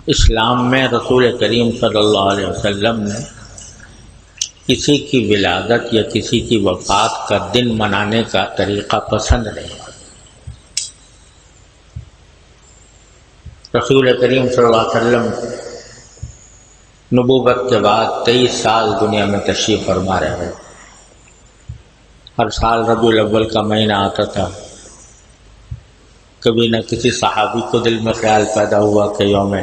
اسلام میں رسول کریم صلی اللہ علیہ وسلم نے کسی کی ولادت یا کسی کی وفات کا دن منانے کا طریقہ پسند نہیں۔ رسول کریم صلی اللہ علیہ وسلم نبوت کے بعد 23 سال دنیا میں تشریف فرما رہے۔ ہر سال ربیع الاول کا مہینہ آتا تھا، کبھی نہ کسی صحابی کو دل میں خیال پیدا ہوا کہ یوم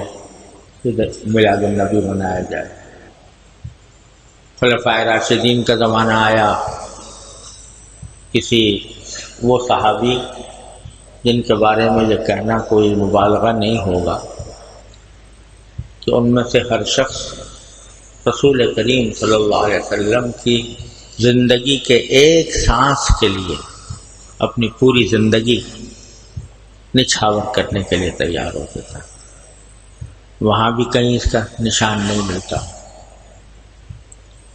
میلاد النبی منایا جائے۔ خلفائے راشدین کا زمانہ آیا، کسی وہ صحابی جن کے بارے میں یہ کہنا کوئی مبالغہ نہیں ہوگا کہ ان میں سے ہر شخص رسول کریم صلی اللہ علیہ وسلم کی زندگی کے ایک سانس کے لیے اپنی پوری زندگی نچھاور کرنے کے لیے تیار ہوتا تھا۔ وہاں بھی کہیں اس کا نشان نہیں ملتا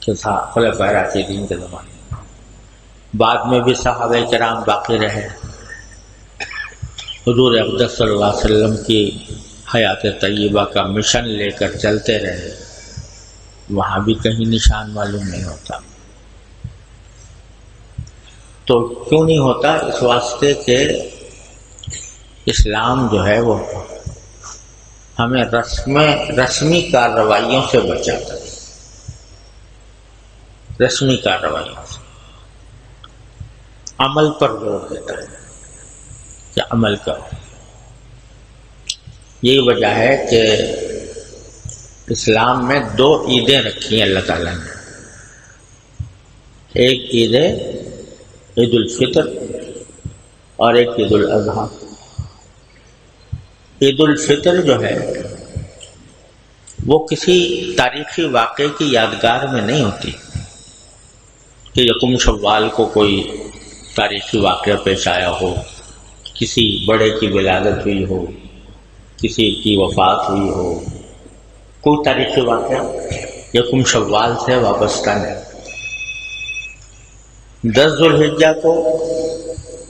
کہ تھا خلفائے راشدین کے زمانے میں۔ بعد میں بھی صحابہ کرام باقی رہے، حضور اقدس صلی اللہ علیہ وسلم کی حیات طیبہ کا مشن لے کر چلتے رہے، وہاں بھی کہیں نشان معلوم نہیں ہوتا۔ تو کیوں نہیں ہوتا؟ اس واسطے کہ اسلام جو ہے وہ ہمیں رسمی کارروائیوں سے بچاتا ہے، رسمی کارروائیوں سے عمل پر زور دیتا ہے کہ عمل کرو۔ یہی وجہ ہے کہ اسلام میں 2 عیدیں رکھی ہیں اللہ تعالیٰ نے۔ ایک عید الفطر اور ایک عید الاضحیٰ۔ عید الفطر جو ہے وہ کسی تاریخی واقعے کی یادگار میں نہیں ہوتی کہ یکم شوال کو کوئی تاریخی واقعہ پیش آیا ہو، کسی بڑے کی ولادت ہوئی ہو، کسی کی وفات ہوئی ہو، کوئی تاریخی واقعہ یکم شوال سے وابستہ نہیں۔ 10 ذو الحجہ کو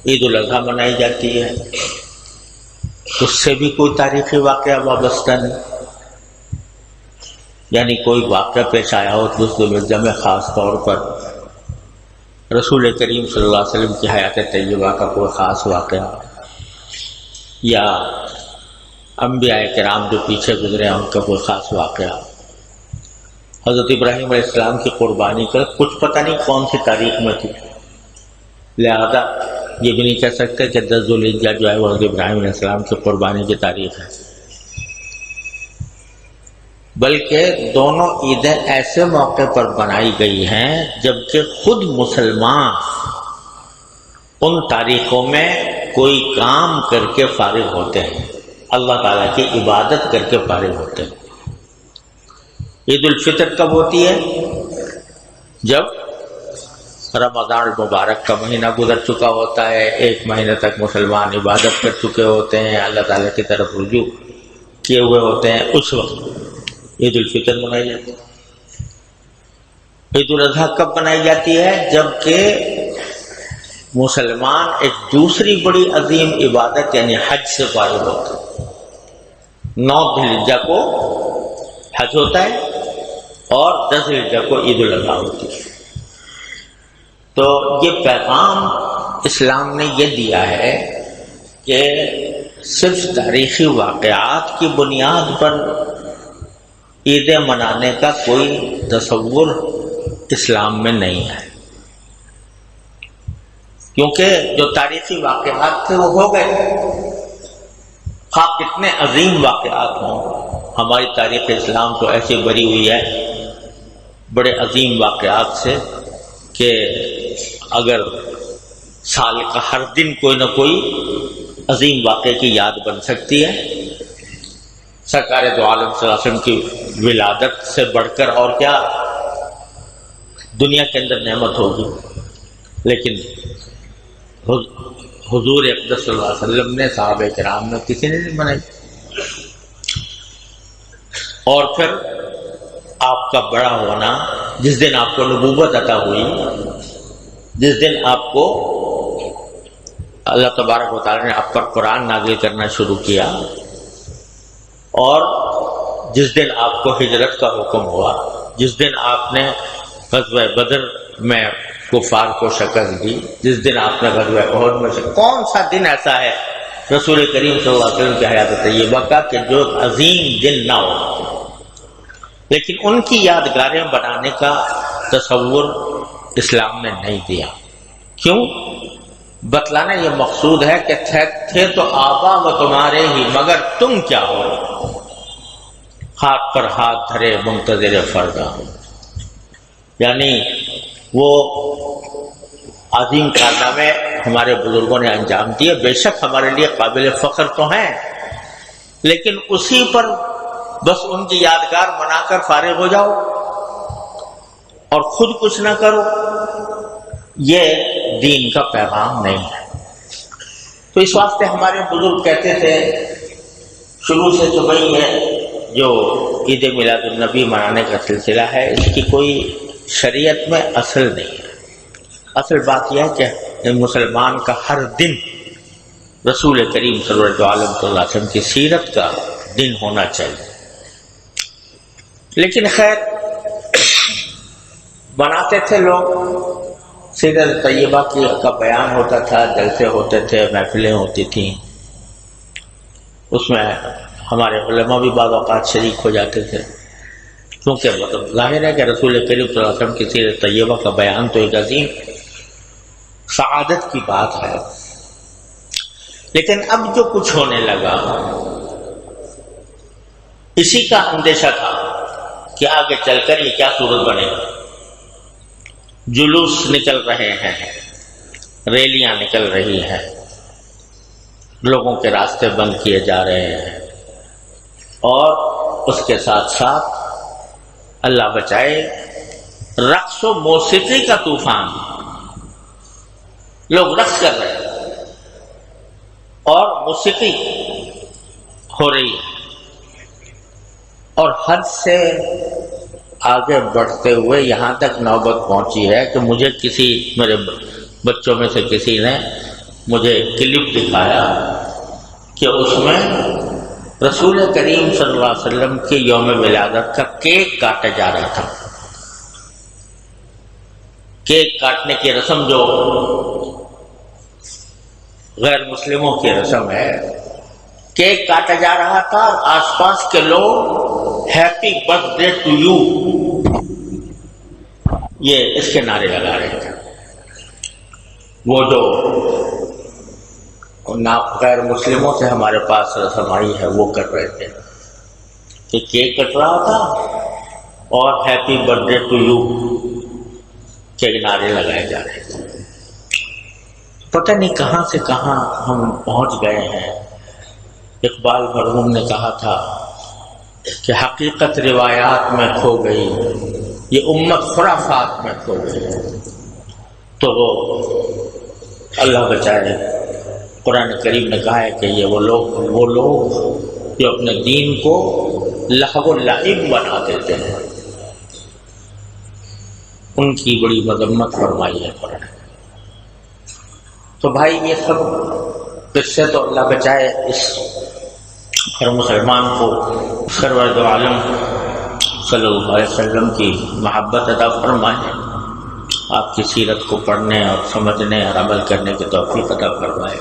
عید الاضحیٰ منائی جاتی ہے، اس سے بھی کوئی تاریخی واقعہ وابستہ نہیں، یعنی کوئی واقعہ پیش آیا ہو 10 ذو الحجہ میں، خاص طور پر رسول کریم صلی اللہ علیہ وسلم کی حیات طیبہ کا کوئی خاص واقعہ، یا انبیاء کرام جو پیچھے گزرے ہیں ان کا کوئی خاص واقعہ، حضرت ابراہیم علیہ السلام کی قربانی کا کچھ پتہ نہیں کون سی تاریخ میں تھی، لہذا یہ بھی نہیں کہہ سکتے کہ 10 ذو الحجہ جو ہے وہ حضرت ابراہیم علیہ السلام کی قربانی کی تاریخ ہے۔ بلکہ دونوں عیدیں ایسے موقع پر بنائی گئی ہیں جبکہ خود مسلمان ان تاریخوں میں کوئی کام کر کے فارغ ہوتے ہیں، اللہ تعالیٰ کی عبادت کر کے فارغ ہوتے ہیں۔ عید الفطر کب ہوتی ہے؟ جب رمضان المبارک کا مہینہ گزر چکا ہوتا ہے، 1 مہینے تک مسلمان عبادت کر چکے ہوتے ہیں، اللہ تعالیٰ کی طرف رجوع کیے ہوئے ہوتے ہیں، اس وقت عید الفطر منائی جاتی ہے۔ عید الاضحیٰ کب منائی جاتی ہے؟ جبکہ مسلمان ایک دوسری بڑی عظیم عبادت یعنی حج سے فارغ ہوتا ہے۔ 9 ذو الحجہ کو حج ہوتا ہے اور 10 ذو الحجہ کو عید الاضحیٰ ہوتی ہے۔ تو یہ پیغام اسلام نے یہ دیا ہے کہ صرف تاریخی واقعات کی بنیاد پر عیدیں منانے کا کوئی تصور اسلام میں نہیں ہے، کیونکہ جو تاریخی واقعات تھے وہ ہو گئے، خواہ کتنے عظیم واقعات ہوں۔ ہماری تاریخ اسلام تو ایسی بھری ہوئی ہے بڑے عظیم واقعات سے کہ اگر سال کا ہر دن کوئی نہ کوئی عظیم واقعے کی یاد بن سکتی ہے۔ سرکار دو عالم صلی اللہ علیہ وسلم کی ولادت سے بڑھ کر اور کیا دنیا کے اندر نعمت ہوگی، لیکن حضور اقدس صلی اللہ علیہ وسلم نے، صحابہ کرام نے، کسی نے نہیں منائی۔ اور پھر آپ کا بڑا ہونا، جس دن آپ کو نبوت عطا ہوئی، جس دن آپ کو اللہ تبارک و تعالیٰ نے آپ پر قرآن نازل کرنا شروع کیا، اور جس دن آپ کو ہجرت کا حکم ہوا، جس دن آپ نے غزوہ بدر میں کفار کو شکست دی، جس دن آپ نے غزوہ احد میں کون سا دن ایسا ہے رسول کریم صلی اللہ علیہ وسلم کی حیات طیبہ کا کہ جو عظیم دن نہ ہو؟ لیکن ان کی یادگاریں بنانے کا تصور اسلام نے نہیں دیا۔ کیوں؟ بتلانا یہ مقصود ہے کہ تھے تو آبا و تمہارے ہی، مگر تم کیا ہو؟ ہاتھ پر ہاتھ دھرے منتظر فردا ہو۔ یعنی وہ عظیم کارنامے ہمارے بزرگوں نے انجام دیے، بے شک ہمارے لیے قابل فخر تو ہیں، لیکن اسی پر بس ان کی یادگار بنا کر فارغ ہو جاؤ اور خود کچھ نہ کرو، یہ دین کا پیغام نہیں ہے۔ تو اس واسطے ہمارے بزرگ کہتے تھے شروع سے تو بھائی یہ جو عید میلاد النبی منانے کا سلسلہ ہے اس کی کوئی شریعت میں اصل نہیں ہے۔ اصل بات یہ ہے کہ مسلمان کا ہر دن رسول کریم صلی اللہ علیہ وسلم کی سیرت کا دن ہونا چاہیے۔ لیکن خیر بناتے تھے لوگ، سیرت طیبہ کا بیان ہوتا تھا، جلسے ہوتے تھے، محفلیں ہوتی تھیں، اس میں ہمارے علماء بھی بعض اوقات شریک ہو جاتے تھے، کیونکہ ظاہر ہے کہ رسول کریم صلی اللہ علیہ وسلم کی سیرت طیبہ کا بیان تو ایک عظیم سعادت کی بات ہے۔ لیکن اب جو کچھ ہونے لگا اسی کا اندیشہ تھا کہ آگے چل کر یہ کیا صورت بنے گا۔ جلوس نکل رہے ہیں، ریلیاں نکل رہی ہیں، لوگوں کے راستے بند کیے جا رہے ہیں، اور اس کے ساتھ ساتھ اللہ بچائے رقص و موسیقی کا طوفان، لوگ رقص کر رہے ہیں اور موسیقی ہو رہی ہے، اور حد سے آگے بڑھتے ہوئے یہاں تک نوبت پہنچی ہے کہ مجھے میرے بچوں میں سے کسی نے مجھے کلپ دکھایا کہ اس میں رسول کریم صلی اللہ علیہ وسلم کے یوم ولادت کا کیک کاٹا جا رہا تھا۔ کیک کاٹنے کی رسم جو غیر مسلموں کی رسم ہے، کیک کاٹا جا رہا تھا، آس پاس کے لوگ ہیپی برتھ ڈے ٹو یو یہ اس کے نعرے لگا رہے تھے۔ وہ جو غیر مسلموں سے ہمارے پاس رسم آئی ہے وہ کر رہے تھے کہ کیک کٹ رہا تھا اور ہیپی برتھ ڈے ٹو یو کے نعرے لگائے جا رہے تھے۔ پتہ نہیں کہاں سے کہاں ہم پہنچ گئے ہیں۔ اقبال مرحوم نے کہا تھا کہ حقیقت روایات میں کھو گئی، یہ امت خرافات میں کھو گئی۔ تو وہ اللہ بچائے، قرآن کریم نے کہا ہے کہ یہ وہ لوگ جو اپنے دین کو لہو و لعب بنا دیتے ہیں، ان کی بڑی مذمت فرمائی ہے قرآن۔ تو بھائی یہ سب قصے تو اللہ بچائے اس ہر مسلمان کو سرور دو عالم صلی اللہ علیہ وسلم کی محبت عطا فرمائے، آپ کی سیرت کو پڑھنے اور سمجھنے اور عمل کرنے کی توفیق عطا فرمائے۔